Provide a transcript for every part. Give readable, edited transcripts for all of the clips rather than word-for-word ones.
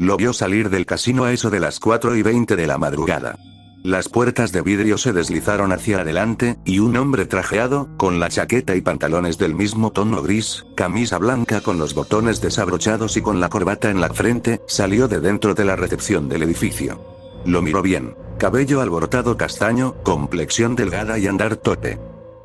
Lo vio salir del casino a eso de las 4:20 de la madrugada. Las puertas de vidrio se deslizaron hacia adelante, y un hombre trajeado, con la chaqueta y pantalones del mismo tono gris, camisa blanca con los botones desabrochados y con la corbata en la frente, salió de dentro de la recepción del edificio. Lo miró bien. Cabello alborotado castaño, complexión delgada y andar torpe.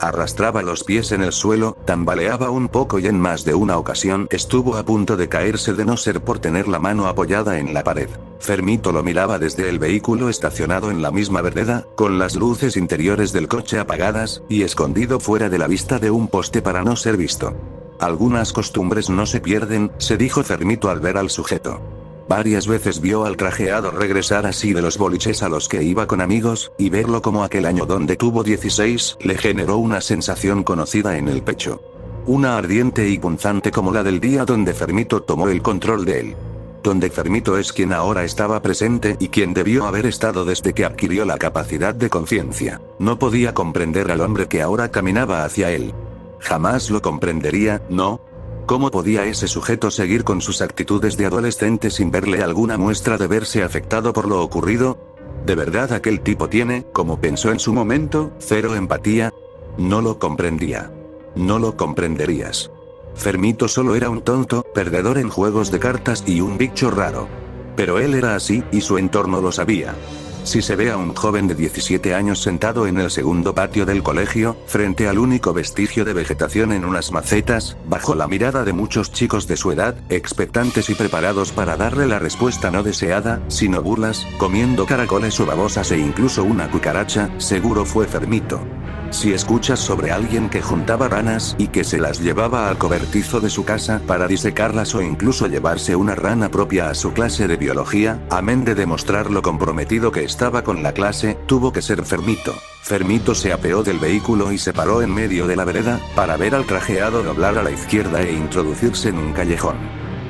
Arrastraba los pies en el suelo, tambaleaba un poco y en más de una ocasión estuvo a punto de caerse de no ser por tener la mano apoyada en la pared. Fermito lo miraba desde el vehículo estacionado en la misma vereda, con las luces interiores del coche apagadas, y escondido fuera de la vista de un poste para no ser visto. Algunas costumbres no se pierden, se dijo Fermito al ver al sujeto. Varias veces vio al trajeado regresar así de los boliches a los que iba con amigos, y verlo como aquel año donde tuvo 16, le generó una sensación conocida en el pecho. Una ardiente y punzante como la del día donde Fermito tomó el control de él. Donde Fermito es quien ahora estaba presente y quien debió haber estado desde que adquirió la capacidad de conciencia. No podía comprender al hombre que ahora caminaba hacia él. Jamás lo comprendería, ¿no? ¿Cómo podía ese sujeto seguir con sus actitudes de adolescente sin verle alguna muestra de verse afectado por lo ocurrido? ¿De verdad aquel tipo tiene, como pensó en su momento, cero empatía? No lo comprendía. No lo comprenderías. Fermito solo era un tonto, perdedor en juegos de cartas y un bicho raro. Pero él era así, y su entorno lo sabía. Si se ve a un joven de 17 años sentado en el segundo patio del colegio, frente al único vestigio de vegetación en unas macetas, bajo la mirada de muchos chicos de su edad, expectantes y preparados para darle la respuesta no deseada, sino burlas, comiendo caracoles o babosas e incluso una cucaracha, seguro fue Fermito. Si escuchas sobre alguien que juntaba ranas y que se las llevaba al cobertizo de su casa para disecarlas o incluso llevarse una rana propia a su clase de biología, amén de demostrar lo comprometido que estaba con la clase, tuvo que ser Fermito. Fermito se apeó del vehículo y se paró en medio de la vereda, para ver al trajeado doblar a la izquierda e introducirse en un callejón.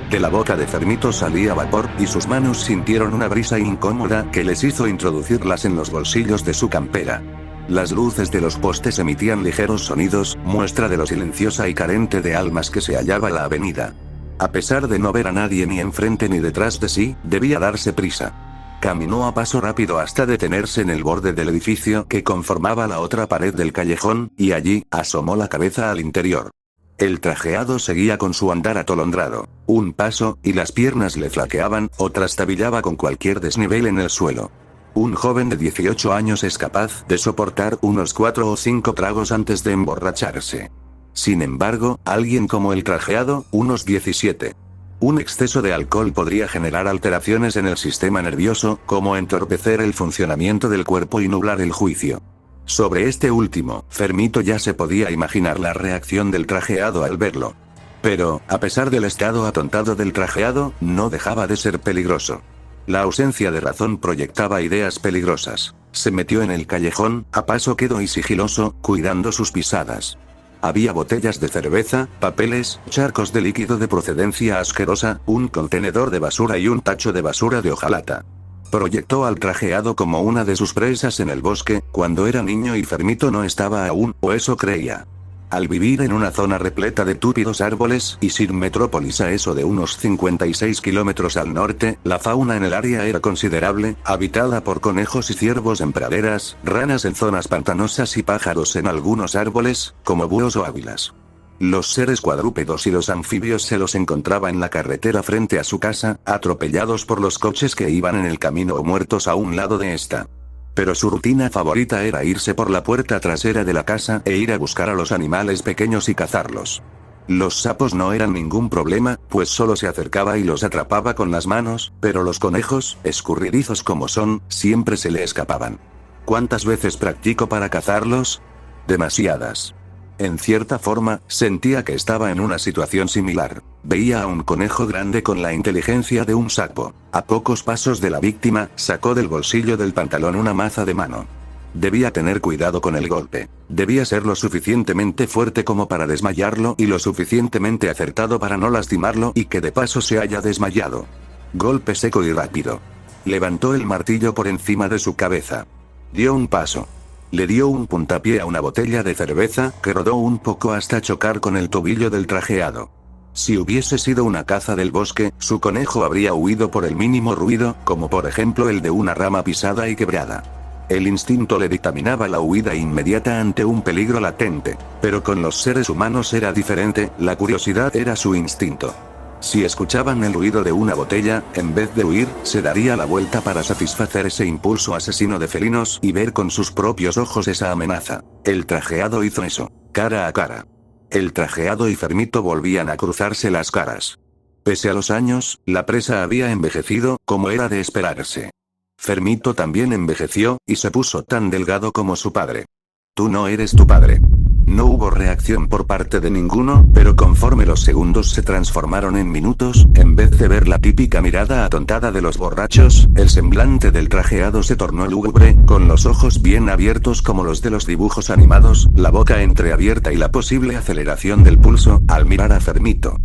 De la boca de Fermito salía vapor, y sus manos sintieron una brisa incómoda que les hizo introducirlas en los bolsillos de su campera. Las luces de los postes emitían ligeros sonidos, muestra de lo silenciosa y carente de almas que se hallaba la avenida. A pesar de no ver a nadie ni enfrente ni detrás de sí, debía darse prisa. Caminó a paso rápido hasta detenerse en el borde del edificio que conformaba la otra pared del callejón, y allí, asomó la cabeza al interior. El trajeado seguía con su andar atolondrado. Un paso, y las piernas le flaqueaban, o trastabillaba con cualquier desnivel en el suelo. Un joven de 18 años es capaz de soportar unos 4 o 5 tragos antes de emborracharse. Sin embargo, alguien como el trajeado, unos 17. Un exceso de alcohol podría generar alteraciones en el sistema nervioso, como entorpecer el funcionamiento del cuerpo y nublar el juicio. Sobre este último, Fermito ya se podía imaginar la reacción del trajeado al verlo. Pero, a pesar del estado atontado del trajeado, no dejaba de ser peligroso. La ausencia de razón proyectaba ideas peligrosas. Se metió en el callejón, a paso quedo y sigiloso, cuidando sus pisadas. Había botellas de cerveza, papeles, charcos de líquido de procedencia asquerosa, un contenedor de basura y un tacho de basura de hojalata. Proyectó al trajeado como una de sus presas en el bosque, cuando era niño y Fermito no estaba aún, o eso creía. Al vivir en una zona repleta de túpidos árboles, y sin metrópolis a eso de unos 56 kilómetros al norte, la fauna en el área era considerable, habitada por conejos y ciervos en praderas, ranas en zonas pantanosas y pájaros en algunos árboles, como búhos o águilas. Los seres cuadrúpedos y los anfibios se los encontraba en la carretera frente a su casa, atropellados por los coches que iban en el camino o muertos a un lado de esta. Pero su rutina favorita era irse por la puerta trasera de la casa e ir a buscar a los animales pequeños y cazarlos. Los sapos no eran ningún problema, pues solo se acercaba y los atrapaba con las manos, pero los conejos, escurridizos como son, siempre se le escapaban. ¿Cuántas veces practicó para cazarlos? Demasiadas. En cierta forma, sentía que estaba en una situación similar. Veía a un conejo grande con la inteligencia de un sapo. A pocos pasos de la víctima, sacó del bolsillo del pantalón una maza de mano. Debía tener cuidado con el golpe. Debía ser lo suficientemente fuerte como para desmayarlo y lo suficientemente acertado para no lastimarlo y que de paso se haya desmayado. Golpe seco y rápido. Levantó el martillo por encima de su cabeza. Dio un paso. Le dio un puntapié a una botella de cerveza, que rodó un poco hasta chocar con el tobillo del trajeado. Si hubiese sido una caza del bosque, su conejo habría huido por el mínimo ruido, como por ejemplo el de una rama pisada y quebrada. El instinto le dictaminaba la huida inmediata ante un peligro latente. Pero con los seres humanos era diferente, la curiosidad era su instinto. Si escuchaban el ruido de una botella, en vez de huir, se daría la vuelta para satisfacer ese impulso asesino de felinos y ver con sus propios ojos esa amenaza. El trajeado hizo eso, cara a cara. El trajeado y Fermito volvían a cruzarse las caras. Pese a los años, la presa había envejecido, como era de esperarse. Fermito también envejeció, y se puso tan delgado como su padre. Tú no eres tu padre. No hubo reacción por parte de ninguno, pero conforme los segundos se transformaron en minutos, en vez de ver la típica mirada atontada de los borrachos, el semblante del trajeado se tornó lúgubre, con los ojos bien abiertos como los de los dibujos animados, la boca entreabierta y la posible aceleración del pulso, al mirar a Fermito.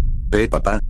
Papá.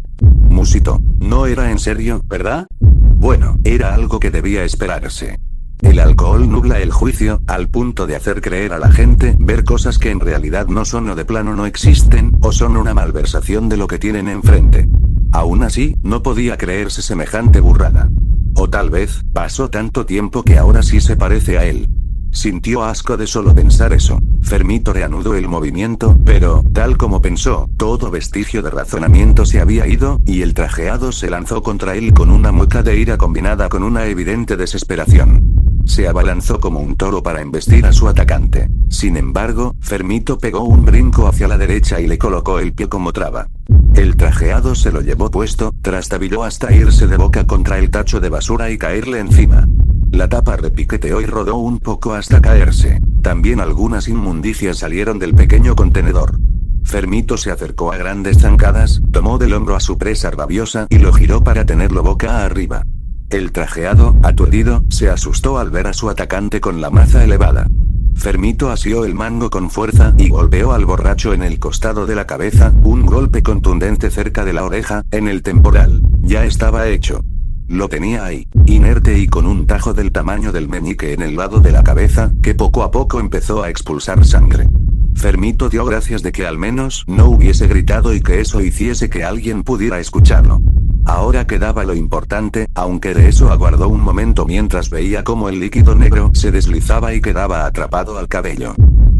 Musito, no era en serio, ¿verdad? Bueno, era algo que debía esperarse. El alcohol nubla el juicio, al punto de hacer creer a la gente ver cosas que en realidad no son o de plano no existen, o son una malversación de lo que tienen enfrente. Aún así, no podía creerse semejante burrada. O tal vez, pasó tanto tiempo que ahora sí se parece a él. Sintió asco de solo pensar eso. Fermito reanudó el movimiento, pero, tal como pensó, todo vestigio de razonamiento se había ido, y el trajeado se lanzó contra él con una mueca de ira combinada con una evidente desesperación. Se abalanzó como un toro para embestir a su atacante. Sin embargo, Fermito pegó un brinco hacia la derecha y le colocó el pie como traba. El trajeado se lo llevó puesto, trastabilló hasta irse de boca contra el tacho de basura y caerle encima. La tapa repiqueteó y rodó un poco hasta caerse. También algunas inmundicias salieron del pequeño contenedor. Fermito se acercó a grandes zancadas, tomó del hombro a su presa rabiosa y lo giró para tenerlo boca arriba. El trajeado, aturdido, se asustó al ver a su atacante con la maza elevada. Fermito asió el mango con fuerza y golpeó al borracho en el costado de la cabeza, un golpe contundente cerca de la oreja, en el temporal. Ya estaba hecho. Lo tenía ahí, inerte y con un tajo del tamaño del meñique en el lado de la cabeza, que poco a poco empezó a expulsar sangre. Fermito dio gracias de que al menos no hubiese gritado y que eso hiciese que alguien pudiera escucharlo. Ahora quedaba lo importante, aunque de eso aguardó un momento mientras veía cómo el líquido negro se deslizaba y quedaba atrapado al cabello.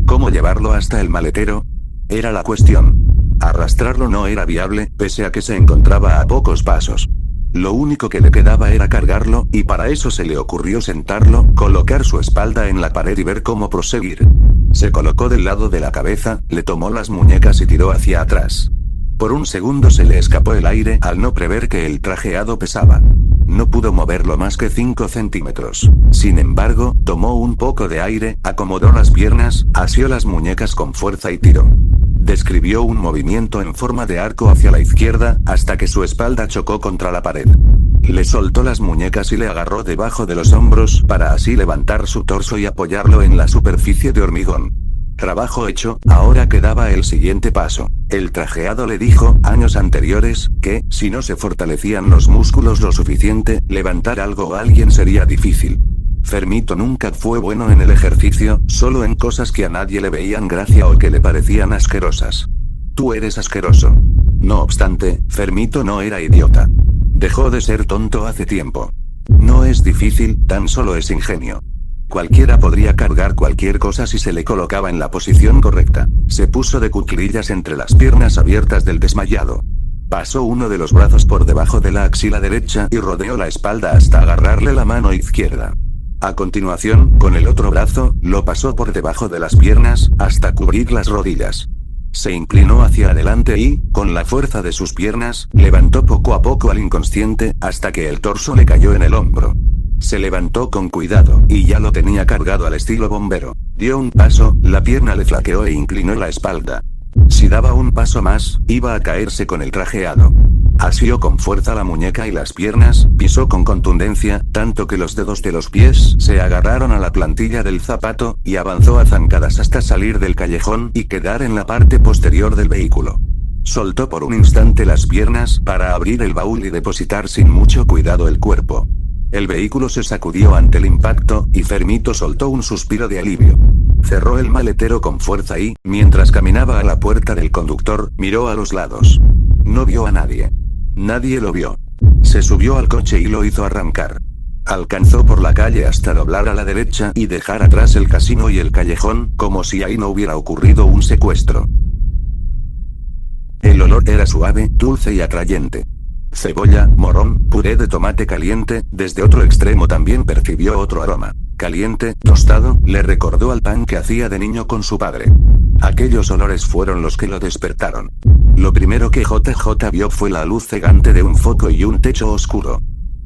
¿Cómo llevarlo hasta el maletero? Era la cuestión. Arrastrarlo no era viable, pese a que se encontraba a pocos pasos. Lo único que le quedaba era cargarlo, y para eso se le ocurrió sentarlo, colocar su espalda en la pared y ver cómo proseguir. Se colocó del lado de la cabeza, le tomó las muñecas y tiró hacia atrás. Por un segundo se le escapó el aire al no prever que el trajeado pesaba. No pudo moverlo más que 5 centímetros. Sin embargo, tomó un poco de aire, acomodó las piernas, asió las muñecas con fuerza y tiró. Describió un movimiento en forma de arco hacia la izquierda, hasta que su espalda chocó contra la pared. Le soltó las muñecas y le agarró debajo de los hombros, para así levantar su torso y apoyarlo en la superficie de hormigón. Trabajo hecho, ahora quedaba el siguiente paso. El trajeado le dijo, años anteriores, que, si no se fortalecían los músculos lo suficiente, levantar algo o alguien sería difícil. Fermito nunca fue bueno en el ejercicio, solo en cosas que a nadie le veían gracia o que le parecían asquerosas. Tú eres asqueroso. No obstante, Fermito no era idiota. Dejó de ser tonto hace tiempo. No es difícil, tan solo es ingenio. Cualquiera podría cargar cualquier cosa si se le colocaba en la posición correcta. Se puso de cuclillas entre las piernas abiertas del desmayado. Pasó uno de los brazos por debajo de la axila derecha y rodeó la espalda hasta agarrarle la mano izquierda. A continuación, con el otro brazo, lo pasó por debajo de las piernas, hasta cubrir las rodillas. Se inclinó hacia adelante y, con la fuerza de sus piernas, levantó poco a poco al inconsciente, hasta que el torso le cayó en el hombro. Se levantó con cuidado, y ya lo tenía cargado al estilo bombero. Dio un paso, la pierna le flaqueó e inclinó la espalda. Si daba un paso más, iba a caerse con el trajeado. Asió con fuerza la muñeca y las piernas, pisó con contundencia, tanto que los dedos de los pies se agarraron a la plantilla del zapato, y avanzó a zancadas hasta salir del callejón y quedar en la parte posterior del vehículo. Soltó por un instante las piernas para abrir el baúl y depositar sin mucho cuidado el cuerpo. El vehículo se sacudió ante el impacto, y Fermito soltó un suspiro de alivio. Cerró el maletero con fuerza y, mientras caminaba a la puerta del conductor, miró a los lados. No vio a nadie. Nadie lo vio. Se subió al coche y lo hizo arrancar. Alcanzó por la calle hasta doblar a la derecha y dejar atrás el casino y el callejón, como si ahí no hubiera ocurrido un secuestro. El olor era suave, dulce y atrayente. Cebolla, morrón, puré de tomate caliente, desde otro extremo también percibió otro aroma. Caliente, tostado, le recordó al pan que hacía de niño con su padre. Aquellos olores fueron los que lo despertaron. Lo primero que JJ vio fue la luz cegante de un foco y un techo oscuro.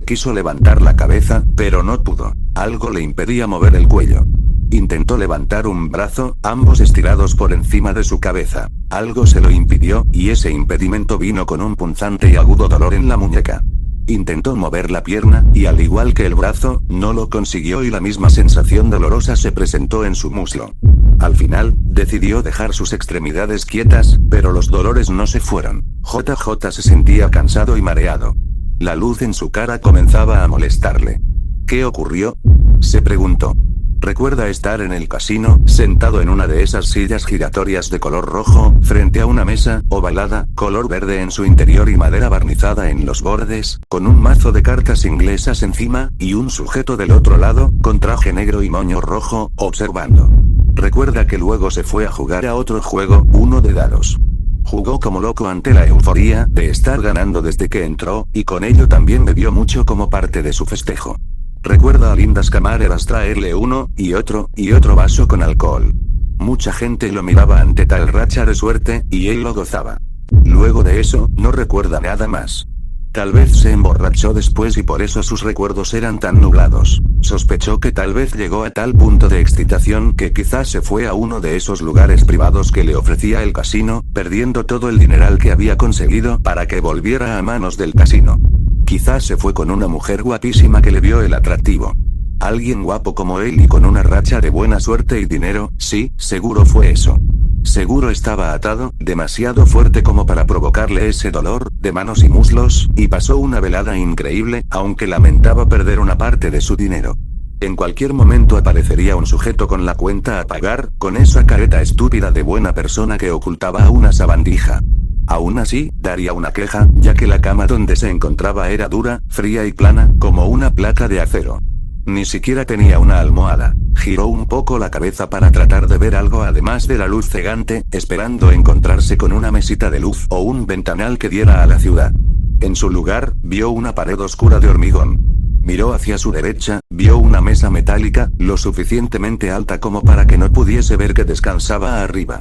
Quiso levantar la cabeza, pero no pudo. Algo le impedía mover el cuello. Intentó levantar un brazo, ambos estirados por encima de su cabeza. Algo se lo impidió, y ese impedimento vino con un punzante y agudo dolor en la muñeca. Intentó mover la pierna, y al igual que el brazo, no lo consiguió y la misma sensación dolorosa se presentó en su muslo. Al final, decidió dejar sus extremidades quietas, pero los dolores no se fueron. JJ se sentía cansado y mareado. La luz en su cara comenzaba a molestarle. ¿Qué ocurrió?, se preguntó. Recuerda estar en el casino, sentado en una de esas sillas giratorias de color rojo, frente a una mesa, ovalada, color verde en su interior y madera barnizada en los bordes, con un mazo de cartas inglesas encima, y un sujeto del otro lado, con traje negro y moño rojo, observando. Recuerda que luego se fue a jugar a otro juego, uno de dados. Jugó como loco ante la euforia de estar ganando desde que entró, y con ello también bebió mucho como parte de su festejo. Recuerda a lindas camareras traerle uno, y otro vaso con alcohol. Mucha gente lo miraba ante tal racha de suerte, y él lo gozaba. Luego de eso, no recuerda nada más. Tal vez se emborrachó después y por eso sus recuerdos eran tan nublados. Sospechó que tal vez llegó a tal punto de excitación que quizás se fue a uno de esos lugares privados que le ofrecía el casino, perdiendo todo el dineral que había conseguido para que volviera a manos del casino. Quizás se fue con una mujer guapísima que le vio el atractivo. Alguien guapo como él y con una racha de buena suerte y dinero, sí, seguro fue eso. Seguro estaba atado, demasiado fuerte como para provocarle ese dolor, de manos y muslos, y pasó una velada increíble, aunque lamentaba perder una parte de su dinero. En cualquier momento aparecería un sujeto con la cuenta a pagar, con esa careta estúpida de buena persona que ocultaba una sabandija. Aún así, daría una queja, ya que la cama donde se encontraba era dura, fría y plana, como una placa de acero. Ni siquiera tenía una almohada. Giró un poco la cabeza para tratar de ver algo además de la luz cegante, esperando encontrarse con una mesita de luz o un ventanal que diera a la ciudad. En su lugar, vio una pared oscura de hormigón. Miró hacia su derecha, vio una mesa metálica, lo suficientemente alta como para que no pudiese ver que descansaba arriba.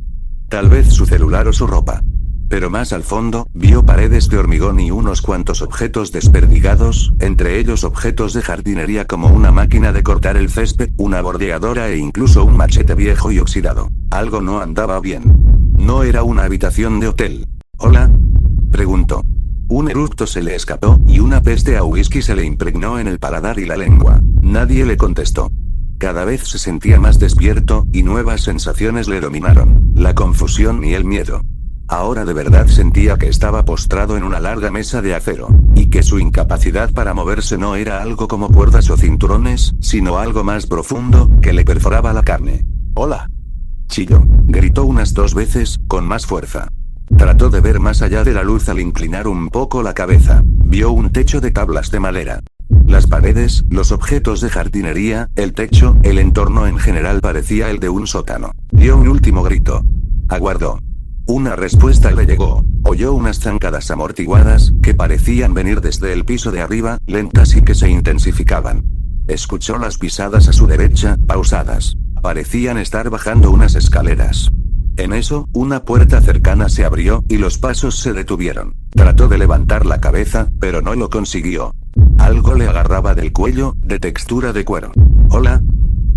Tal vez su celular o su ropa. Pero más al fondo, vio paredes de hormigón y unos cuantos objetos desperdigados, entre ellos objetos de jardinería como una máquina de cortar el césped, una bordeadora e incluso un machete viejo y oxidado. Algo no andaba bien. No era una habitación de hotel. ¿Hola?, preguntó. Un eructo se le escapó, y una peste a whisky se le impregnó en el paladar y la lengua. Nadie le contestó. Cada vez se sentía más despierto, y nuevas sensaciones le dominaron, la confusión y el miedo. Ahora de verdad sentía que estaba postrado en una larga mesa de acero, y que su incapacidad para moverse no era algo como cuerdas o cinturones, sino algo más profundo, que le perforaba la carne. «¡Hola!», chilló. Gritó unas 2 veces, con más fuerza. Trató de ver más allá de la luz al inclinar un poco la cabeza. Vio un techo de tablas de madera. Las paredes, los objetos de jardinería, el techo, el entorno en general parecía el de un sótano. Dio un último grito. Aguardó. Una respuesta le llegó. Oyó unas zancadas amortiguadas, que parecían venir desde el piso de arriba, lentas y que se intensificaban. Escuchó las pisadas a su derecha, pausadas. Parecían estar bajando unas escaleras. En eso, una puerta cercana se abrió, y los pasos se detuvieron. Trató de levantar la cabeza, pero no lo consiguió. Algo le agarraba del cuello, de textura de cuero. «Hola»,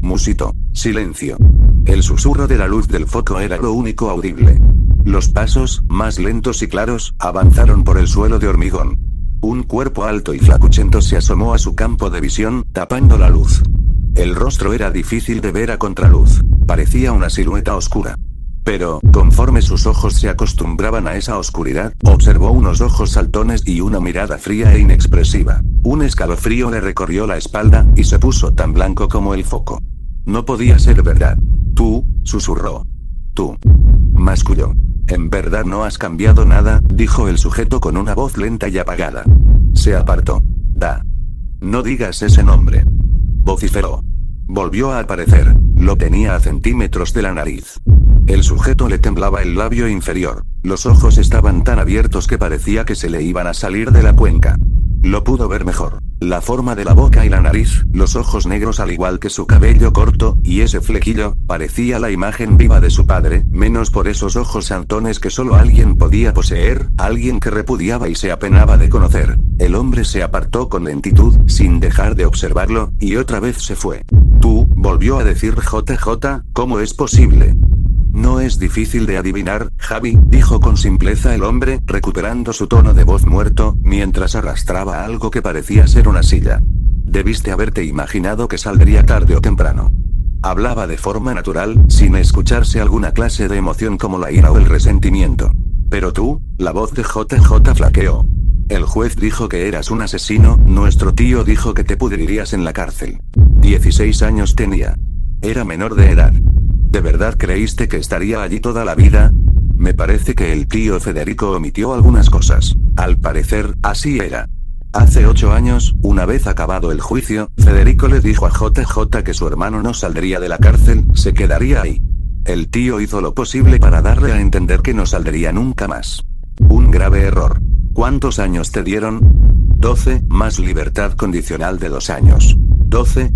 musitó. Silencio. El susurro de la luz del foco era lo único audible. Los pasos, más lentos y claros, avanzaron por el suelo de hormigón. Un cuerpo alto y flacuchento se asomó a su campo de visión, tapando la luz. El rostro era difícil de ver a contraluz. Parecía una silueta oscura. Pero, conforme sus ojos se acostumbraban a esa oscuridad, observó unos ojos saltones y una mirada fría e inexpresiva. Un escalofrío le recorrió la espalda, y se puso tan blanco como el foco. No podía ser verdad. «Tú», susurró. «Tú», masculló. En verdad no has cambiado nada, dijo el sujeto con una voz lenta y apagada. Se apartó. No digas ese nombre. Vociferó. Volvió a aparecer. Lo tenía a centímetros de la nariz. El sujeto le temblaba el labio inferior. Los ojos estaban tan abiertos que parecía que se le iban a salir de la cuenca. Lo pudo ver mejor. La forma de la boca y la nariz, los ojos negros al igual que su cabello corto, y ese flequillo, parecía la imagen viva de su padre, menos por esos ojos saltones que solo alguien podía poseer, alguien que repudiaba y se apenaba de conocer. El hombre se apartó con lentitud, sin dejar de observarlo, y otra vez se fue. Tú, volvió a decir JJ, ¿cómo es posible? No es difícil de adivinar, Javi, dijo con simpleza el hombre, recuperando su tono de voz muerto, mientras arrastraba algo que parecía ser una silla. Debiste haberte imaginado que saldría tarde o temprano. Hablaba de forma natural, sin escucharse alguna clase de emoción como la ira o el resentimiento. Pero tú, la voz de JJ flaqueó. El juez dijo que eras un asesino, nuestro tío dijo que te pudrirías en la cárcel. 16 años tenía. Era menor de edad. ¿De verdad creíste que estaría allí toda la vida? Me parece que el tío Federico omitió algunas cosas. Al parecer, así era. Hace 8 años, una vez acabado el juicio, Federico le dijo a JJ que su hermano no saldría de la cárcel, se quedaría ahí. El tío hizo lo posible para darle a entender que no saldría nunca más. Un grave error. ¿Cuántos años te dieron? 12, más libertad condicional de 2 años. 12.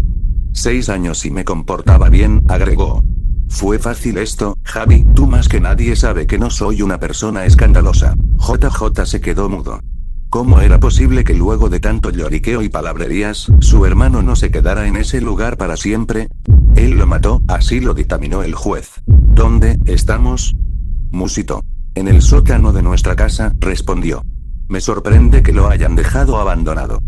6 años y me comportaba bien, agregó. Fue fácil esto, Javi, tú más que nadie sabe que no soy una persona escandalosa. JJ se quedó mudo. ¿Cómo era posible que luego de tanto lloriqueo y palabrerías, su hermano no se quedara en ese lugar para siempre? Él lo mató, así lo dictaminó el juez. ¿Dónde estamos? Musitó. En el sótano de nuestra casa, respondió. Me sorprende que lo hayan dejado abandonado.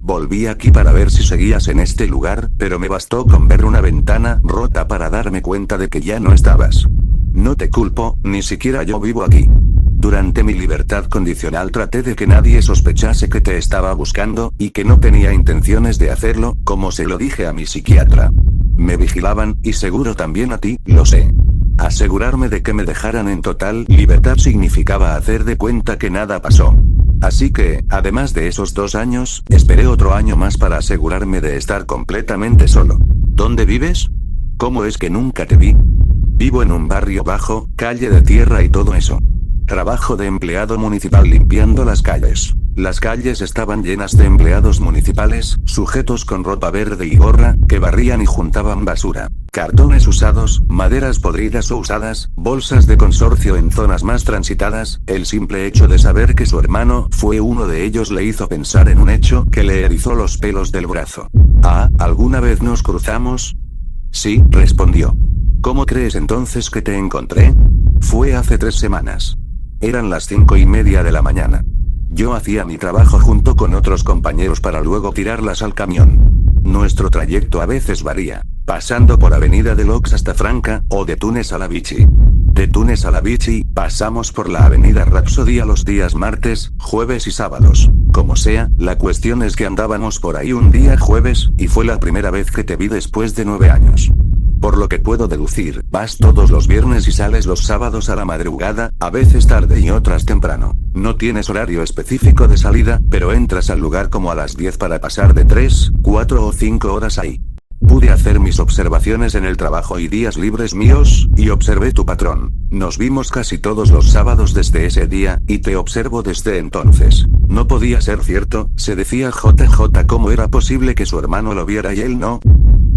Volví aquí para ver si seguías en este lugar, pero me bastó con ver una ventana rota para darme cuenta de que ya no estabas. No te culpo, ni siquiera yo vivo aquí. Durante mi libertad condicional traté de que nadie sospechase que te estaba buscando, y que no tenía intenciones de hacerlo, como se lo dije a mi psiquiatra. Me vigilaban, y seguro también a ti, lo sé. Asegurarme de que me dejaran en total libertad significaba hacer de cuenta que nada pasó. Así que, además de esos 2 años, esperé otro año más para asegurarme de estar completamente solo. ¿Dónde vives? ¿Cómo es que nunca te vi? Vivo en un barrio bajo, calle de tierra y todo eso. Trabajo de empleado municipal limpiando las calles. Las calles estaban llenas de empleados municipales, sujetos con ropa verde y gorra, que barrían y juntaban basura. Cartones usados, maderas podridas o usadas, bolsas de consorcio en zonas más transitadas. El simple hecho de saber que su hermano fue uno de ellos le hizo pensar en un hecho que le erizó los pelos del brazo. Ah, ¿alguna vez nos cruzamos? Sí, respondió. ¿Cómo crees entonces que te encontré? Fue hace 3 semanas. Eran las 5:30 de la mañana. Yo hacía mi trabajo junto con otros compañeros para luego tirarlas al camión. Nuestro trayecto a veces varía, pasando por Avenida de Lux hasta Franca, o de Túnez a la Vichy. De Túnez a la Vichy, pasamos por la Avenida Rhapsody los días martes, jueves y sábados. Como sea, la cuestión es que andábamos por ahí un día jueves, y fue la primera vez que te vi después de 9 años. Por lo que puedo deducir, vas todos los viernes y sales los sábados a la madrugada, a veces tarde y otras temprano. No tienes horario específico de salida, pero entras al lugar como a las 10 para pasar de 3, 4 o 5 horas ahí. Pude hacer mis observaciones en el trabajo y días libres míos, y observé tu patrón. Nos vimos casi todos los sábados desde ese día, y te observo desde entonces. No podía ser cierto, se decía JJ. ¿Cómo era posible que su hermano lo viera y él no?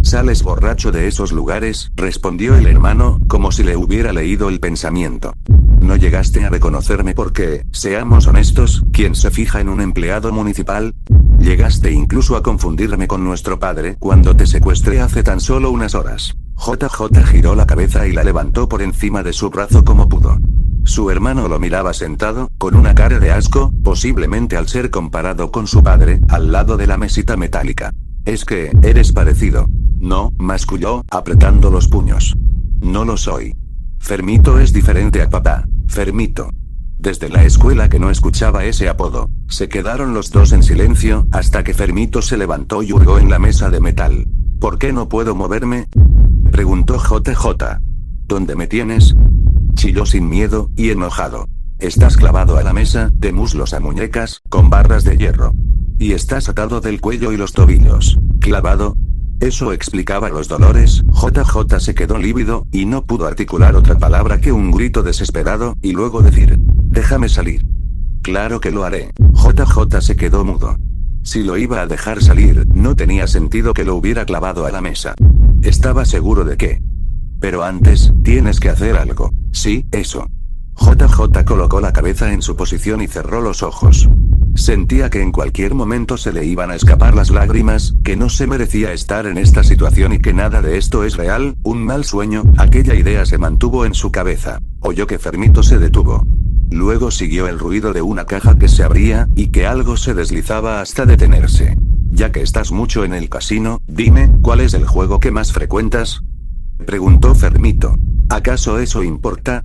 Sales borracho de esos lugares, respondió el hermano, como si le hubiera leído el pensamiento. No llegaste a reconocerme porque, seamos honestos, ¿quién se fija en un empleado municipal? Llegaste incluso a confundirme con nuestro padre cuando te secuestré hace tan solo unas horas. JJ giró la cabeza y la levantó por encima de su brazo como pudo. Su hermano lo miraba sentado, con una cara de asco, posiblemente al ser comparado con su padre, al lado de la mesita metálica. Es que, eres parecido. No, masculló, apretando los puños. No lo soy. Fermito es diferente a papá. Fermito. Desde la escuela que no escuchaba ese apodo. Se quedaron los dos en silencio, hasta que Fermito se levantó y hurgó en la mesa de metal. ¿Por qué no puedo moverme? Preguntó JJ. ¿Dónde me tienes? chilló sin miedo, y enojado. Estás clavado a la mesa, de muslos a muñecas, con barras de hierro. Y estás atado del cuello y los tobillos. ¿Clavado? Eso explicaba los dolores. JJ se quedó lívido, y no pudo articular otra palabra que un grito desesperado, y luego decir: déjame salir. Claro que lo haré. JJ se quedó mudo. Si lo iba a dejar salir, no tenía sentido que lo hubiera clavado a la mesa. Estaba seguro de que... Pero antes, tienes que hacer algo. Sí, eso. JJ colocó la cabeza en su posición y cerró los ojos. Sentía que en cualquier momento se le iban a escapar las lágrimas, que no se merecía estar en esta situación y que nada de esto es real, un mal sueño. Aquella idea se mantuvo en su cabeza. Oyó que Fermito se detuvo. Luego siguió el ruido de una caja que se abría, y que algo se deslizaba hasta detenerse. Ya que estás mucho en el casino, dime, ¿cuál es el juego que más frecuentas?, preguntó Fermito. ¿Acaso eso importa?,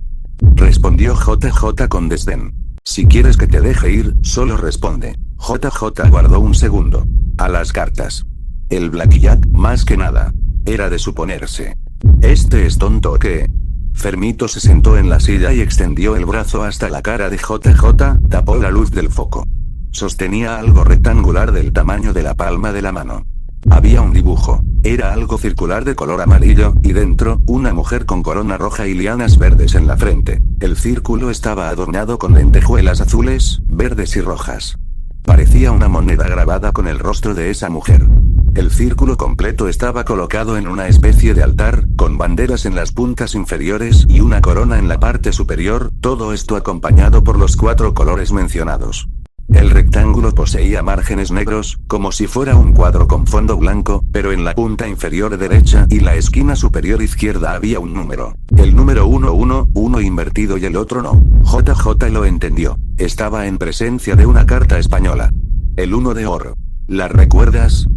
respondió JJ con desdén. Si quieres que te deje ir, solo responde. JJ guardó un segundo. A las cartas. El blackjack, más que nada. Era de suponerse. ¿Este es tonto o qué? Fermito se sentó en la silla y extendió el brazo hasta la cara de JJ, tapó la luz del foco. Sostenía algo rectangular del tamaño de la palma de la mano. Había un dibujo. Era algo circular de color amarillo, y dentro, una mujer con corona roja y lianas verdes en la frente. El círculo estaba adornado con lentejuelas azules, verdes y rojas. Parecía una moneda grabada con el rostro de esa mujer. El círculo completo estaba colocado en una especie de altar, con banderas en las puntas inferiores y una corona en la parte superior, todo esto acompañado por los 4 colores mencionados. El rectángulo poseía márgenes negros, como si fuera un cuadro con fondo blanco, pero en la punta inferior derecha y la esquina superior izquierda había un número. El número 1, uno invertido y el otro no. JJ lo entendió. Estaba en presencia de una carta española. El 1 de oro. ¿La recuerdas?,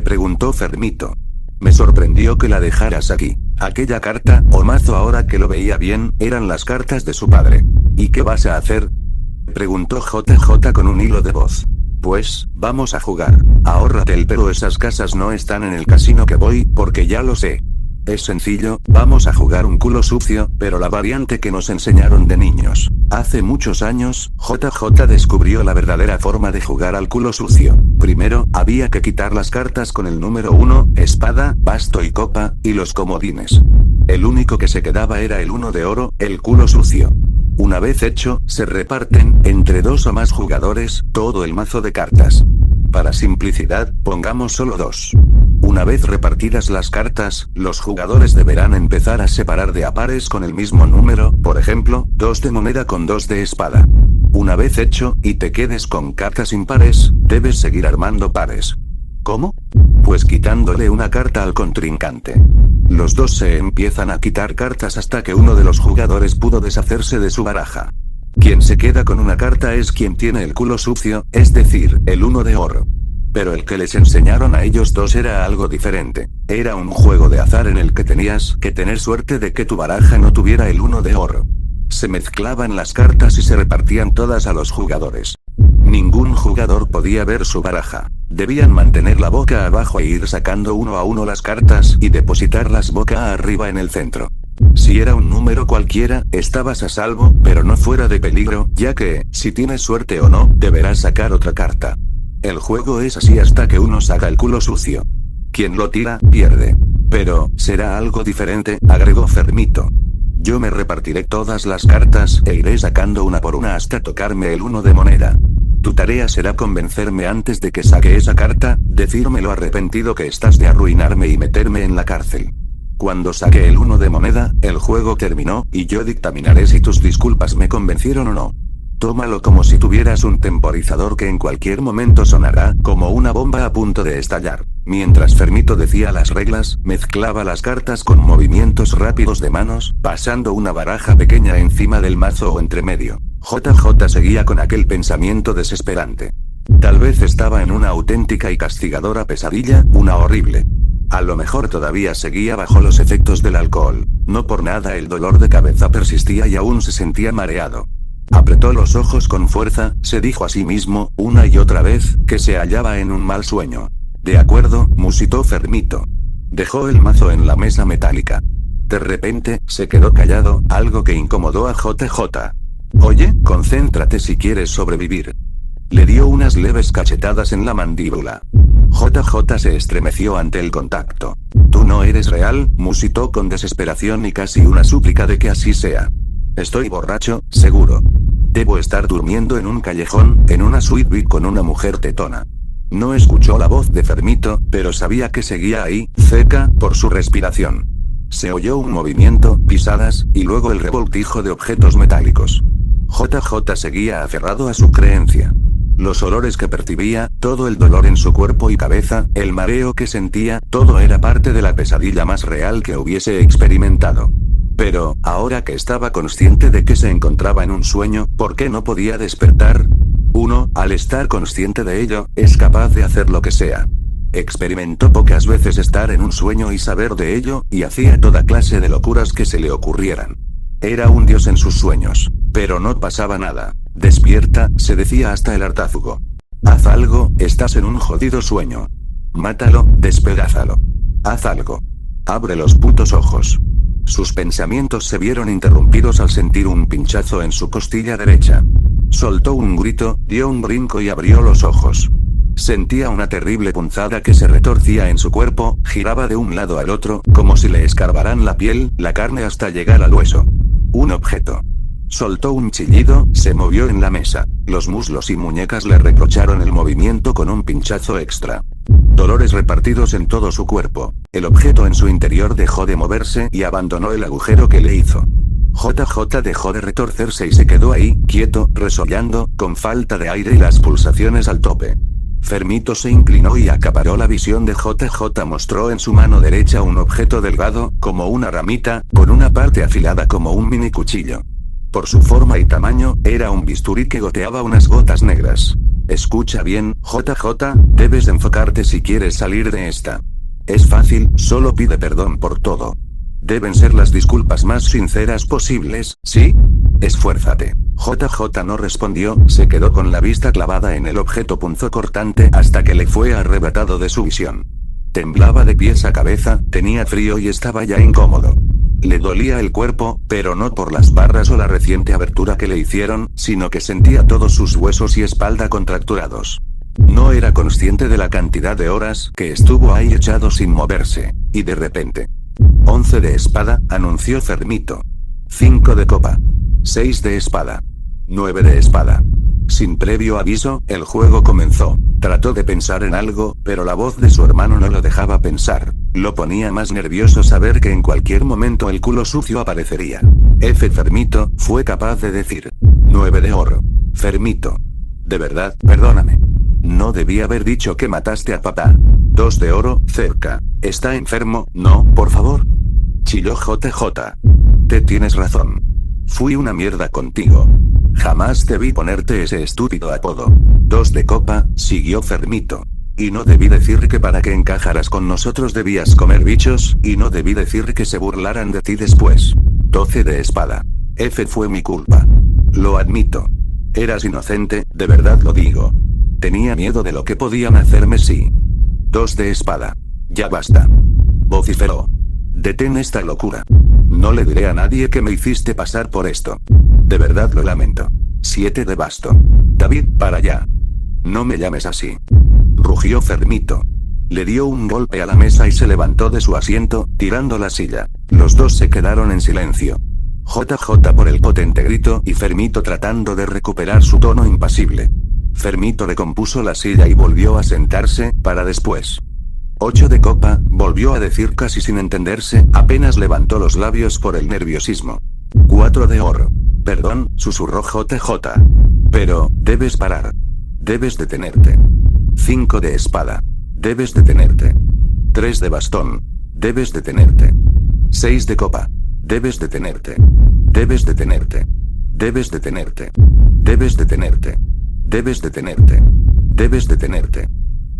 preguntó Fermito. Me sorprendió que la dejaras aquí. Aquella carta, o mazo ahora que lo veía bien, eran las cartas de su padre. ¿Y qué vas a hacer?, preguntó JJ con un hilo de voz. Pues, vamos a jugar. Ahórrate el pero esas casas no están en el casino que voy, porque ya lo sé. Es sencillo, vamos a jugar un culo sucio, pero la variante que nos enseñaron de niños. Hace muchos años, JJ descubrió la verdadera forma de jugar al culo sucio. Primero, había que quitar las cartas con el número 1, espada, basto y copa, y los comodines. El único que se quedaba era el 1 de oro, el culo sucio. Una vez hecho, se reparten, entre 2 o más jugadores, todo el mazo de cartas. Para simplicidad, pongamos solo 2. Una vez repartidas las cartas, los jugadores deberán empezar a separar de a pares con el mismo número, por ejemplo, 2 de moneda con 2 de espada. Una vez hecho, y te quedes con cartas impares, debes seguir armando pares. ¿Cómo? Pues quitándole una carta al contrincante. Los dos se empiezan a quitar cartas hasta que uno de los jugadores pudo deshacerse de su baraja. Quien se queda con una carta es quien tiene el culo sucio, es decir, el 1 de oro. Pero el que les enseñaron a ellos dos era algo diferente. Era un juego de azar en el que tenías que tener suerte de que tu baraja no tuviera el 1 de oro. Se mezclaban las cartas y se repartían todas a los jugadores. Ningún jugador podía ver su baraja. Debían mantener la boca abajo e ir sacando uno a uno las cartas y depositarlas boca arriba en el centro. Si era un número cualquiera, estabas a salvo, pero no fuera de peligro, ya que, si tienes suerte o no, deberás sacar otra carta. El juego es así hasta que uno saca el culo sucio. Quien lo tira, pierde. Pero, será algo diferente, agregó Fermito. Yo me repartiré todas las cartas e iré sacando una por una hasta tocarme el 1 de moneda. Tu tarea será convencerme antes de que saque esa carta, decirme lo arrepentido que estás de arruinarme y meterme en la cárcel. Cuando saque el 1 de moneda, el juego terminó, y yo dictaminaré si tus disculpas me convencieron o no. Tómalo como si tuvieras un temporizador que en cualquier momento sonará, como una bomba a punto de estallar. Mientras Fermito decía las reglas, mezclaba las cartas con movimientos rápidos de manos, pasando una baraja pequeña encima del mazo o entre medio. JJ seguía con aquel pensamiento desesperante. Tal vez estaba en una auténtica y castigadora pesadilla, una horrible. A lo mejor todavía seguía bajo los efectos del alcohol. No por nada el dolor de cabeza persistía y aún se sentía mareado. Apretó los ojos con fuerza, se dijo a sí mismo, una y otra vez, que se hallaba en un mal sueño. De acuerdo, musitó Fermito. Dejó el mazo en la mesa metálica. De repente, se quedó callado, algo que incomodó a JJ. Oye, concéntrate si quieres sobrevivir. Le dio unas leves cachetadas en la mandíbula. JJ se estremeció ante el contacto. Tú no eres real, musitó con desesperación y casi una súplica de que así sea. Estoy borracho, seguro. Debo estar durmiendo en un callejón, en una suite VIP con una mujer tetona. No escuchó la voz de Fermito, pero sabía que seguía ahí, cerca, por su respiración. Se oyó un movimiento, pisadas, y luego el revoltijo de objetos metálicos. JJ seguía aferrado a su creencia. Los olores que percibía, todo el dolor en su cuerpo y cabeza, el mareo que sentía, todo era parte de la pesadilla más real que hubiese experimentado. Pero, ahora que estaba consciente de que se encontraba en un sueño, ¿por qué no podía despertar? Uno, al estar consciente de ello, es capaz de hacer lo que sea. Experimentó pocas veces estar en un sueño y saber de ello, y hacía toda clase de locuras que se le ocurrieran. Era un dios en sus sueños. Pero no pasaba nada. Despierta, se decía hasta el hartazgo. Haz algo, estás en un jodido sueño. Mátalo, despedázalo. Haz algo. Abre los putos ojos. Sus pensamientos se vieron interrumpidos al sentir un pinchazo en su costilla derecha. Soltó un grito, dio un brinco y abrió los ojos. Sentía una terrible punzada que se retorcía en su cuerpo, giraba de un lado al otro, como si le escarbaran la piel, la carne hasta llegar al hueso. Un objeto. Soltó un chillido, se movió en la mesa. Los muslos y muñecas le reprocharon el movimiento con un pinchazo extra. Dolores repartidos en todo su cuerpo. El objeto en su interior dejó de moverse y abandonó el agujero que le hizo. JJ dejó de retorcerse y se quedó ahí, quieto, resollando, con falta de aire y las pulsaciones al tope. Fermito se inclinó y acaparó la visión de JJ. Mostró en su mano derecha un objeto delgado, como una ramita, con una parte afilada como un mini cuchillo. Por su forma y tamaño, era un bisturí que goteaba unas gotas negras. Escucha bien, JJ, debes enfocarte si quieres salir de esta. Es fácil, solo pide perdón por todo. Deben ser las disculpas más sinceras posibles, ¿sí? Esfuérzate. JJ no respondió, se quedó con la vista clavada en el objeto punzocortante hasta que le fue arrebatado de su visión. Temblaba de pies a cabeza, tenía frío y estaba ya incómodo. Le dolía el cuerpo, pero no por las barras o la reciente abertura que le hicieron, sino que sentía todos sus huesos y espalda contracturados. No era consciente de la cantidad de horas que estuvo ahí echado sin moverse, y de repente. 11 de espada, anunció Fermito. 5 de copa. 6 de espada. 9 de espada. Sin previo aviso, el juego comenzó. Trató de pensar en algo, pero la voz de su hermano no lo dejaba pensar. Lo ponía más nervioso saber que en cualquier momento el culo sucio aparecería. Fermito, fue capaz de decir. 9 de oro. Fermito. De verdad, perdóname. No debía haber dicho que mataste a papá. 2 de oro, cerca. ¿Está enfermo? No, por favor. Chilló JJ. Te tienes razón. Fui una mierda contigo. Jamás debí ponerte ese estúpido apodo. 2 de copa, siguió Fermito. Y no debí decir que para que encajaras con nosotros debías comer bichos, y no debí decir que se burlaran de ti después. 12 de espada. Fue mi culpa. Lo admito. Eras inocente, de verdad lo digo. Tenía miedo de lo que podían hacerme si. 2 de espada. Ya basta. Vociferó. Detén esta locura. No le diré a nadie que me hiciste pasar por esto. De verdad lo lamento. 7 de basto. David, para allá. No me llames así. Rugió Fermito. Le dio un golpe a la mesa y se levantó de su asiento, tirando la silla. Los dos se quedaron en silencio. JJ por el potente grito y Fermito tratando de recuperar su tono impasible. Fermito recompuso la silla y volvió a sentarse, para después. 8 de copa, volvió a decir casi sin entenderse, apenas levantó los labios por el nerviosismo. 4 de oro. Perdón, susurró JJ. Pero, debes parar. Debes detenerte. 5 de espada. Debes detenerte. 3 de bastón. Debes detenerte. 6 de copa. Debes detenerte. Debes detenerte. Debes detenerte. Debes detenerte. Debes detenerte. Debes detenerte.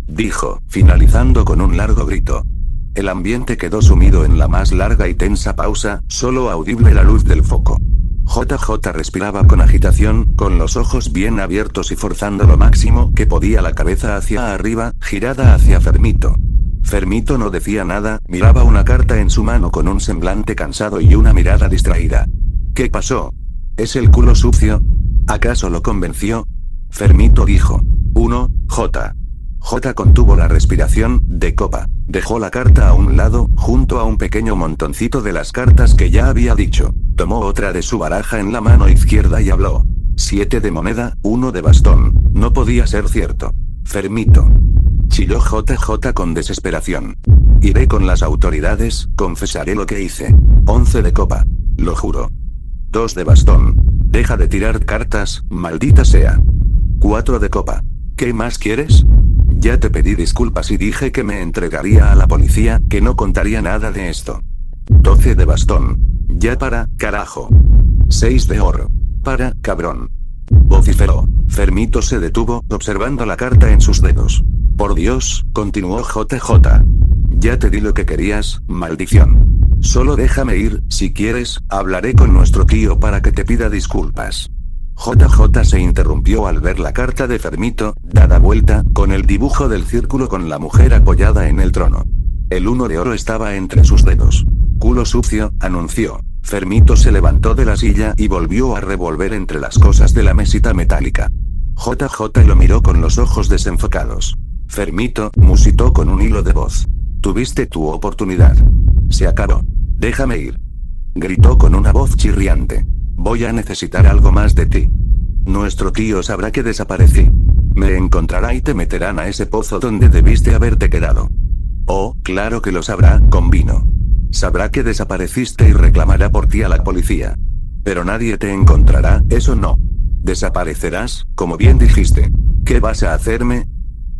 Dijo, finalizando con un largo grito. El ambiente quedó sumido en la más larga y tensa pausa, solo audible la luz del foco. JJ respiraba con agitación, con los ojos bien abiertos y forzando lo máximo que podía la cabeza hacia arriba, girada hacia Fermito. Fermito no decía nada, miraba una carta en su mano con un semblante cansado y una mirada distraída. ¿Qué pasó? ¿Es el culo sucio? ¿Acaso lo convenció? Fermito dijo. 1, J. J contuvo la respiración, de copa. Dejó la carta a un lado, junto a un pequeño montoncito de las cartas que ya había dicho. Tomó otra de su baraja en la mano izquierda y habló. 7 de moneda, 1 de bastón. No podía ser cierto. Fermito. Chilló JJ con desesperación. Iré con las autoridades, confesaré lo que hice. 11 de copa. Lo juro. 2 de bastón. Deja de tirar cartas, maldita sea. 4 de copa. ¿Qué más quieres? Ya te pedí disculpas y dije que me entregaría a la policía, que no contaría nada de esto. 12 de bastón. Ya para, carajo. 6 de oro. Para, cabrón. Vociferó. Fermito se detuvo, observando la carta en sus dedos. Por Dios, continuó JJ. Ya te di lo que querías, maldición. Solo déjame ir, si quieres, hablaré con nuestro tío para que te pida disculpas. JJ se interrumpió al ver la carta de Fermito, dada vuelta, con el dibujo del círculo con la mujer apoyada en el trono. El 1 de oro estaba entre sus dedos. Culo sucio, anunció. Fermito se levantó de la silla y volvió a revolver entre las cosas de la mesita metálica. JJ lo miró con los ojos desenfocados. Fermito, musitó con un hilo de voz. Tuviste tu oportunidad. Se acabó. Déjame ir. Gritó con una voz chirriante. Voy a necesitar algo más de ti. Nuestro tío sabrá que desaparecí. Me encontrará y te meterán a ese pozo donde debiste haberte quedado. Oh, claro que lo sabrá, convino. Sabrá que desapareciste y reclamará por ti a la policía. Pero nadie te encontrará, eso no. Desaparecerás, como bien dijiste. ¿Qué vas a hacerme?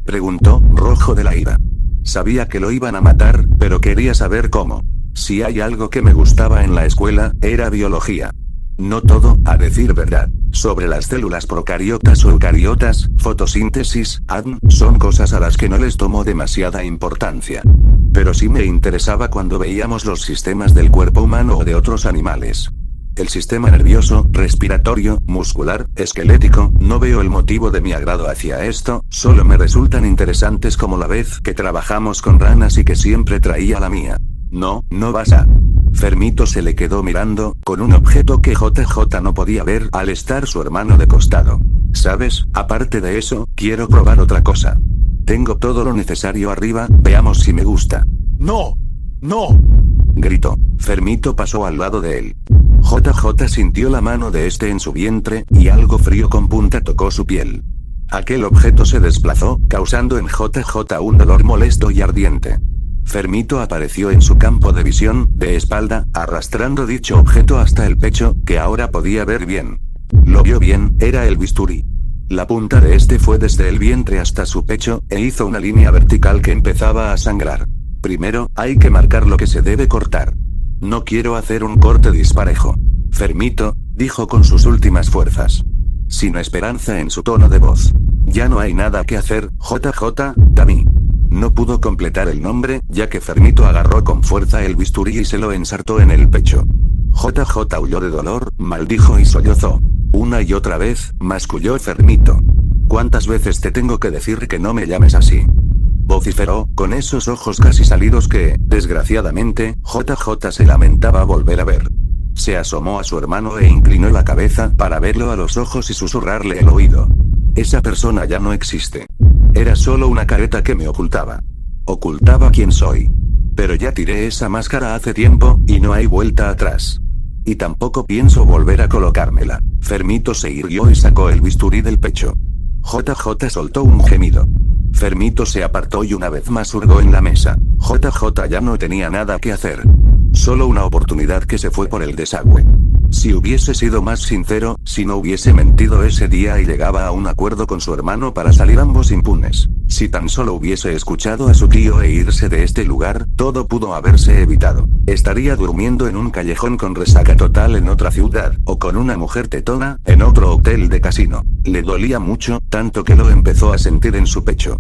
Preguntó, rojo de la ira. Sabía que lo iban a matar, pero quería saber cómo. Si hay algo que me gustaba en la escuela, era biología. No todo, a decir verdad. Sobre las células procariotas o eucariotas, fotosíntesis, ADN, son cosas a las que no les tomo demasiada importancia. Pero sí me interesaba cuando veíamos los sistemas del cuerpo humano o de otros animales. El sistema nervioso, respiratorio, muscular, esquelético, no veo el motivo de mi agrado hacia esto, solo me resultan interesantes como la vez que trabajamos con ranas y que siempre traía la mía. No vas a... Fermito se le quedó mirando, con un objeto que JJ no podía ver al estar su hermano de costado. ¿Sabes? Aparte de eso, quiero probar otra cosa. Tengo todo lo necesario arriba, veamos si me gusta. ¡No! Gritó. Fermito pasó al lado de él. JJ sintió la mano de este en su vientre, y algo frío con punta tocó su piel. Aquel objeto se desplazó, causando en JJ un dolor molesto y ardiente. Fermito apareció en su campo de visión, de espalda, arrastrando dicho objeto hasta el pecho, que ahora podía ver bien. Lo vio bien, era el bisturí. La punta de este fue desde el vientre hasta su pecho, e hizo una línea vertical que empezaba a sangrar. Primero, hay que marcar lo que se debe cortar. No quiero hacer un corte disparejo. Fermito, dijo con sus últimas fuerzas. Sin esperanza en su tono de voz. Ya no hay nada que hacer, JJ, Dami. No pudo completar el nombre, ya que Fermito agarró con fuerza el bisturí y se lo ensartó en el pecho. JJ huyó de dolor, maldijo y sollozó. Una y otra vez, masculló Fermito. ¿Cuántas veces te tengo que decir que no me llames así? Vociferó, con esos ojos casi salidos que, desgraciadamente, JJ se lamentaba volver a ver. Se asomó a su hermano e inclinó la cabeza para verlo a los ojos y susurrarle al oído. Esa persona ya no existe. Era solo una careta que me ocultaba. Ocultaba quién soy. Pero ya tiré esa máscara hace tiempo, y no hay vuelta atrás. Y tampoco pienso volver a colocármela. Fermito se irguió y sacó el bisturí del pecho. JJ soltó un gemido. Fermito se apartó y una vez más hurgó en la mesa. JJ ya no tenía nada que hacer. Solo una oportunidad que se fue por el desagüe. Si hubiese sido más sincero, si no hubiese mentido ese día y llegaba a un acuerdo con su hermano para salir ambos impunes. Si tan solo hubiese escuchado a su tío e irse de este lugar, todo pudo haberse evitado. Estaría durmiendo en un callejón con resaca total en otra ciudad, o con una mujer tetona, en otro hotel de casino. Le dolía mucho, tanto que lo empezó a sentir en su pecho.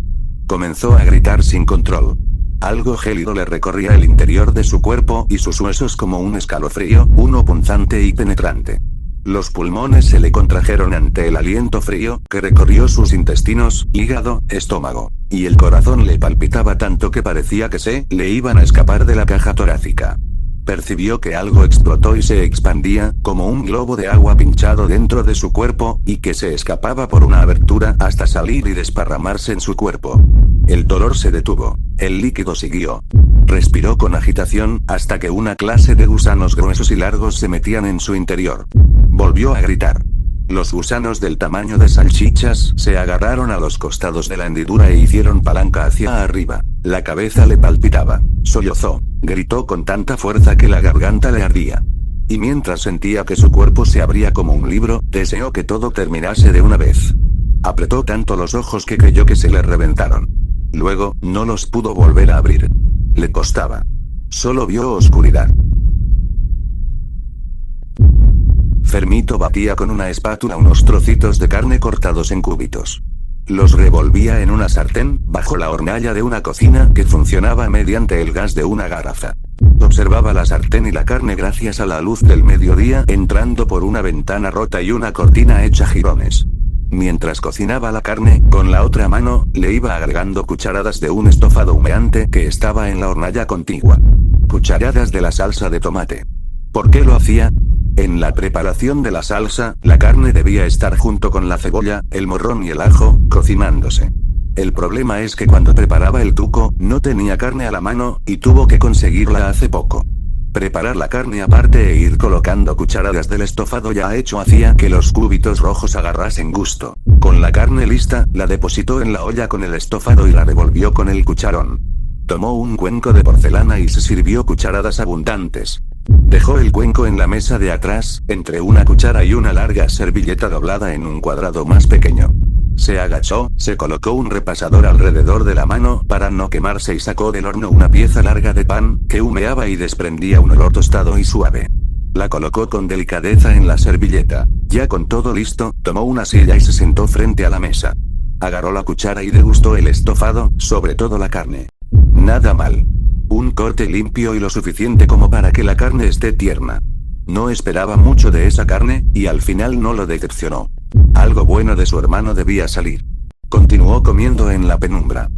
Comenzó a gritar sin control. Algo gélido le recorría el interior de su cuerpo y sus huesos como un escalofrío, uno punzante y penetrante. Los pulmones se le contrajeron ante el aliento frío, que recorrió sus intestinos, hígado, estómago. Y el corazón le palpitaba tanto que parecía que se le iban a escapar de la caja torácica. Percibió que algo explotó y se expandía, como un globo de agua pinchado dentro de su cuerpo, y que se escapaba por una abertura hasta salir y desparramarse en su cuerpo. El dolor se detuvo. El líquido siguió. Respiró con agitación, hasta que una clase de gusanos gruesos y largos se metían en su interior. Volvió a gritar. Los gusanos del tamaño de salchichas se agarraron a los costados de la hendidura e hicieron palanca hacia arriba. La cabeza le palpitaba. Sollozó. Gritó con tanta fuerza que la garganta le ardía. Y mientras sentía que su cuerpo se abría como un libro, deseó que todo terminase de una vez. Apretó tanto los ojos que creyó que se le reventaron. Luego, no los pudo volver a abrir. Le costaba. Solo vio oscuridad. Fermito batía con una espátula unos trocitos de carne cortados en cubitos. Los revolvía en una sartén, bajo la hornalla de una cocina que funcionaba mediante el gas de una garrafa. Observaba la sartén y la carne gracias a la luz del mediodía entrando por una ventana rota y una cortina hecha jirones. Mientras cocinaba la carne, con la otra mano, le iba agregando cucharadas de un estofado humeante que estaba en la hornalla contigua. Cucharadas de la salsa de tomate. ¿Por qué lo hacía? En la preparación de la salsa, la carne debía estar junto con la cebolla, el morrón y el ajo, cocinándose. El problema es que cuando preparaba el tuco, no tenía carne a la mano, y tuvo que conseguirla hace poco. Preparar la carne aparte e ir colocando cucharadas del estofado ya hecho hacía que los cubitos rojos agarrasen gusto. Con la carne lista, la depositó en la olla con el estofado y la revolvió con el cucharón. Tomó un cuenco de porcelana y se sirvió cucharadas abundantes. Dejó el cuenco en la mesa de atrás, entre una cuchara y una larga servilleta doblada en un cuadrado más pequeño. Se agachó, se colocó un repasador alrededor de la mano para no quemarse y sacó del horno una pieza larga de pan, que humeaba y desprendía un olor tostado y suave. La colocó con delicadeza en la servilleta. Ya con todo listo, tomó una silla y se sentó frente a la mesa. Agarró la cuchara y degustó el estofado, sobre todo la carne. Nada mal. Un corte limpio y lo suficiente como para que la carne esté tierna. No esperaba mucho de esa carne, y al final no lo decepcionó. Algo bueno de su hermano debía salir. Continuó comiendo en la penumbra.